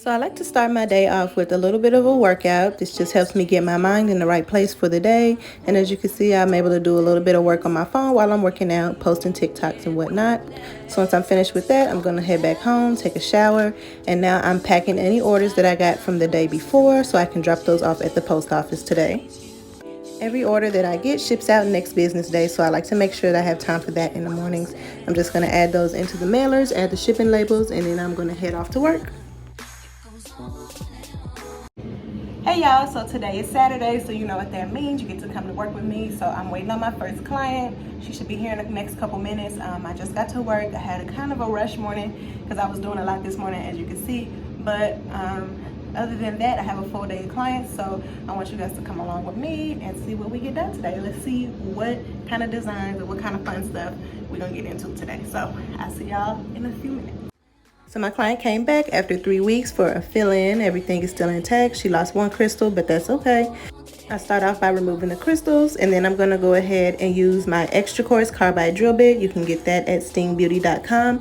So I like to start my day off with a little bit of a workout. This just helps me get my mind in the right place for the day. And as you can see, I'm able to do a little bit of work on my phone while I'm working out, posting TikToks and whatnot. So once I'm finished with that, I'm going to head back home, take a shower, and now I'm packing any orders that I got from the day before so I can drop those off at the post office today. Every order that I get ships out next business day, so I like to make sure that I have time for that in the mornings. I'm just going to add those into the mailers, add the shipping labels, and then I'm going to head off to work. Hey y'all, so today is Saturday, so you know what that means. You get to come to work with me. So I'm waiting on my first client. She should be here in the next couple minutes. I just got to work. I had a kind of a rush morning because I was doing a lot this morning, as you can see. But other than that, I have a full day of clients, so I want you guys to come along with me and see what we get done today. Let's see what kind of designs and what kind of fun stuff we're gonna get into today. So I'll see y'all in a few minutes. So my client came back after 3 weeks for a fill-in. Everything is still intact. She lost one crystal, but that's okay. I start off by removing the crystals, and then I'm going to go ahead and use my extra coarse carbide drill bit. You can get that at stingbeauty.com.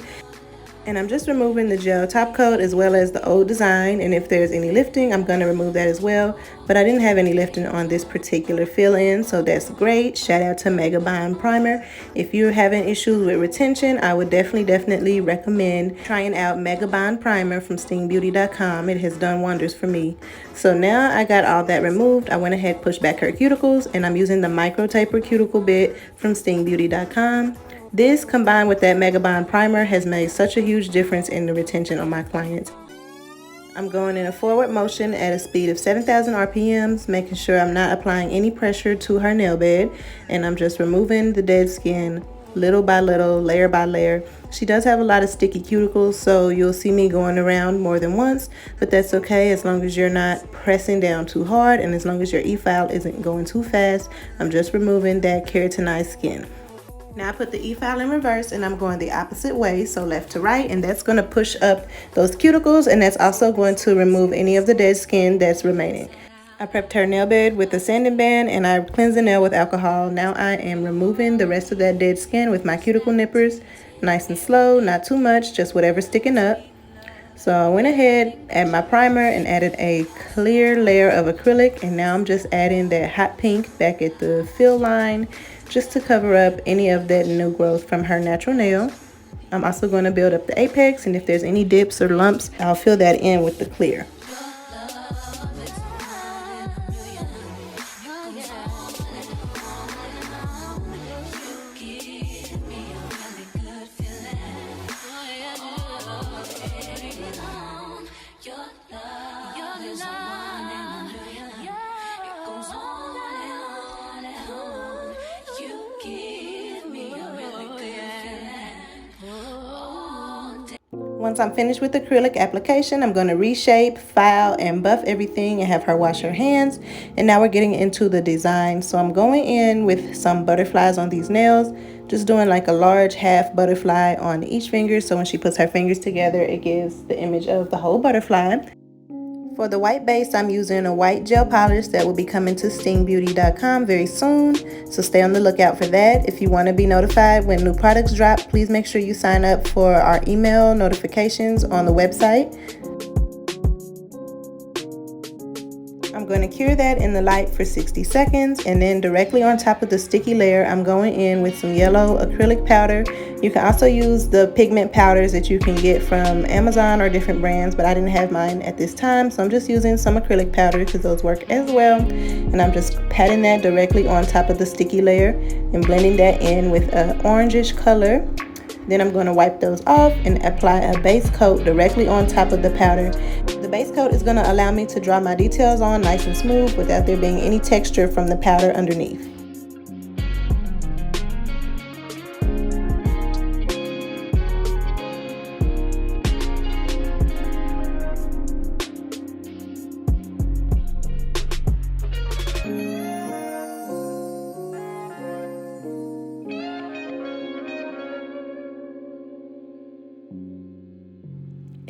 And I'm just removing the gel top coat as well as the old design, and if there's any lifting, I'm going to remove that as well. But I didn't have any lifting on this particular fill-in, so that's great. Shout out to Mega Bond Primer. If you're having issues with retention, I would definitely recommend trying out Mega Bond Primer from stingbeauty.com. It has done wonders for me. So now I got all that removed. I went ahead, pushed back her cuticles, and I'm using the micro taper cuticle bit from stingbeauty.com. This combined with that Mega Bond Primer has made such a huge difference in the retention on my clients. I'm going in a forward motion at a speed of 7,000 RPMs, making sure I'm not applying any pressure to her nail bed, and I'm just removing the dead skin little by little, layer by layer. She does have a lot of sticky cuticles, so you'll see me going around more than once, but that's okay as long as you're not pressing down too hard and as long as your e-file isn't going too fast. I'm just removing that keratinized skin. Now I put the e-file in reverse and I'm going the opposite way, so left to right, and that's going to push up those cuticles, and that's also going to remove any of the dead skin that's remaining. I prepped her nail bed with a sanding band and I cleansed the nail with alcohol. Now I am removing the rest of that dead skin with my cuticle nippers. Nice and slow, not too much, just whatever's sticking up. So I went ahead, added my primer, and added a clear layer of acrylic, and now I'm just adding that hot pink back at the fill line just to cover up any of that new growth from her natural nail. I'm also going to build up the apex, and if there's any dips or lumps, I'll fill that in with the clear. Once I'm finished with the acrylic application, I'm going to reshape, file, and buff everything and have her wash her hands. And now we're getting into the design. So I'm going in with some butterflies on these nails, just doing like a large half butterfly on each finger. So when she puts her fingers together, it gives the image of the whole butterfly. For the white base, I'm using a white gel polish that will be coming to stingbeauty.com very soon, so stay on the lookout for that. If you want to be notified when new products drop, please make sure you sign up for our email notifications on the website. I'm going to cure that in the light for 60 seconds, and then directly on top of the sticky layer, I'm going in with some yellow acrylic powder. You can also use the pigment powders that you can get from Amazon or different brands, but I didn't have mine at this time, so I'm just using some acrylic powder because those work as well. And I'm just patting that directly on top of the sticky layer and blending that in with an orangish color. Then I'm going to wipe those off and apply a base coat directly on top of the powder. The base coat is going to allow me to draw my details on nice and smooth without there being any texture from the powder underneath.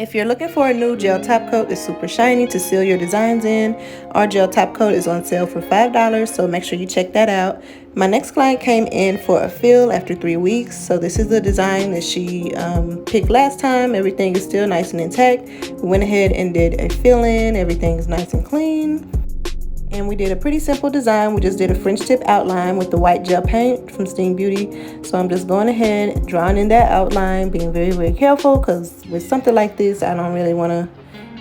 If you're looking for a new gel top coat that's super shiny to seal your designs in, our gel top coat is on sale for $5, so make sure you check that out. My next client came in for a fill after 3 weeks, so this is the design that she picked last time. Everything is still nice and intact. We went ahead and did a fill-in. Everything is nice and clean. And we did a pretty simple design. We just did a French tip outline with the white gel paint from Steam Beauty. So I'm just going ahead, drawing in that outline, being very, very careful, because with something like this, I don't really want to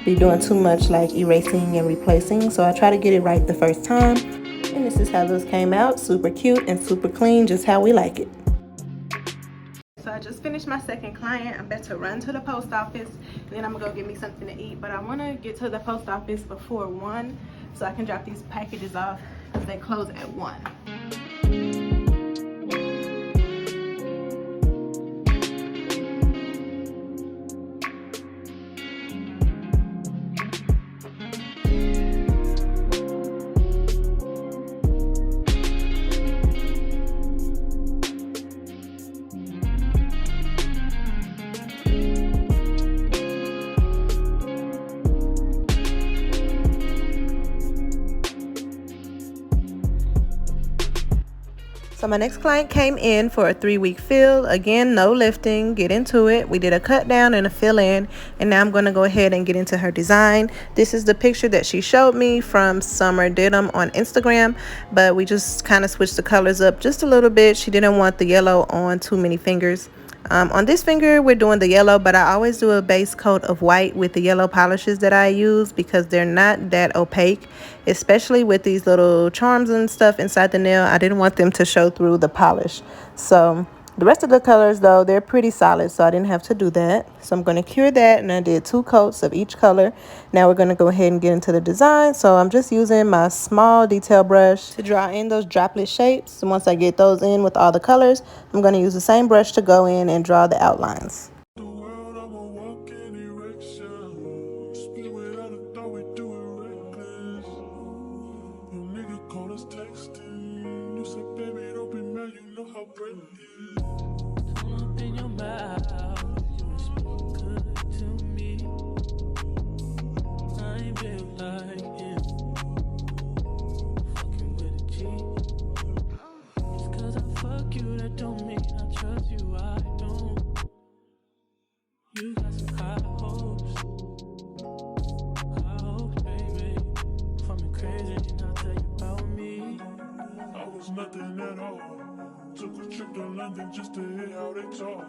be doing too much like erasing and replacing. So I try to get it right the first time. And this is how this came out. Super cute and super clean, just how we like it. So I just finished my second client. I'm about to run to the post office, and then I'm gonna go get me something to eat. But I wanna get to the post office before 1 so I can drop these packages off because they close at 1. So my next client came in for a 3-week fill. Again, no lifting, get into it. We did a cut down and a fill in, and now I'm gonna go ahead and get into her design. This is the picture that she showed me from Summer Denim on Instagram, but we just kind of switched the colors up just a little bit. She didn't want the yellow on too many fingers. On this finger, we're doing the yellow, but I always do a base coat of white with the yellow polishes that I use because they're not that opaque, especially with these little charms and stuff inside the nail. I didn't want them to show through the polish. So the rest of the colors, though, they're pretty solid, so I didn't have to do that. So I'm going to cure that, and I did 2 coats of each color. Now we're going to go ahead and get into the design. So I'm just using my small detail brush to draw in those droplet shapes. And once I get those in with all the colors, I'm going to use the same brush to go in and draw the outlines. You got some high hopes, baby. For me crazy, and I'll tell you about me. I was nothing at all. Took a trip to London just to hear how they talk.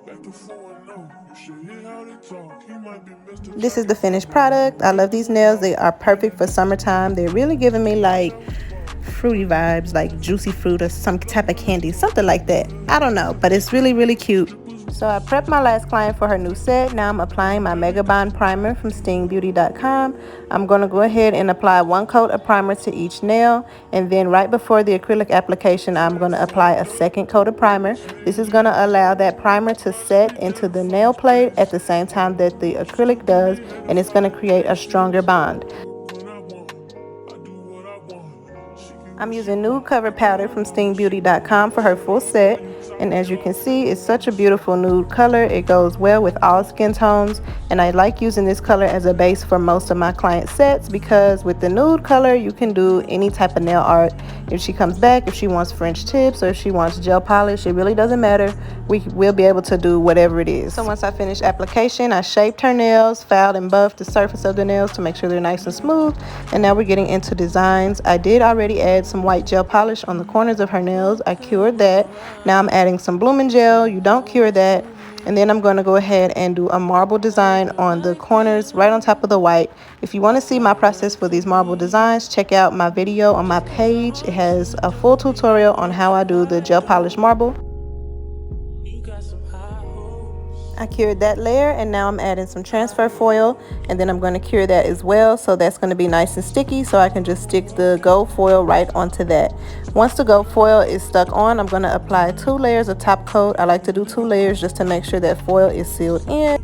Back to 4-0, you should hear how they talk. He might be Mr. This is the finished product. I love these nails. They are perfect for summertime. They're really giving me like fruity vibes, like juicy fruit or some type of candy, something like that. I don't know, but it's really, really cute. So I prepped my last client for her new set. Now I'm applying my Mega Bond primer from stingbeauty.com. I'm going to go ahead and apply 1 coat of primer to each nail, and then right before the acrylic application, I'm going to apply a 2nd coat of primer. This is going to allow that primer to set into the nail plate at the same time that the acrylic does, and it's going to create a stronger bond. I'm using nude cover powder from stingbeauty.com for her full set, and as you can see, it's such a beautiful nude color. It goes well with all skin tones, and I like using this color as a base for most of my client sets because with the nude color you can do any type of nail art. If she comes back, if she wants French tips or if she wants gel polish, it really doesn't matter. We will be able to do whatever it is. So once I finished application, I shaped her nails, filed and buffed the surface of the nails to make sure they're nice and smooth, and now we're getting into designs. I did already add some white gel polish on the corners of her nails. I cured that. Now I'm adding some blooming gel. You don't cure that. And then I'm going to go ahead and do a marble design on the corners right on top of the white. If you want to see my process for these marble designs, check out my video on my page. It has a full tutorial on how I do the gel polish marble. I cured that layer, and now I'm adding some transfer foil, and then I'm going to cure that as well, so that's going to be nice and sticky, so I can just stick the gold foil right onto that. Once the gold foil is stuck on, I'm going to apply 2 layers of top coat. I like to do 2 layers just to make sure that foil is sealed in.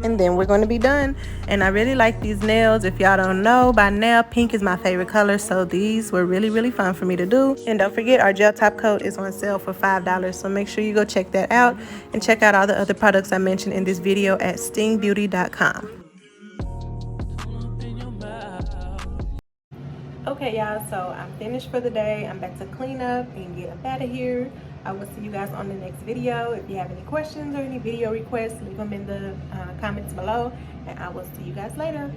and then we're going to be done. And I really like these nails. If y'all don't know by now, pink is my favorite color, so these were really fun for me to do. And don't forget, our gel top coat is on sale for $5, so make sure you go check that out, and check out all the other products I mentioned in this video at stingbeauty.com. Okay, y'all, so I'm finished for the day. I'm about to clean up and get up out of here. I will see you guys on the next video. If you have any questions or any video requests, leave them in the comments below, and I will see you guys later.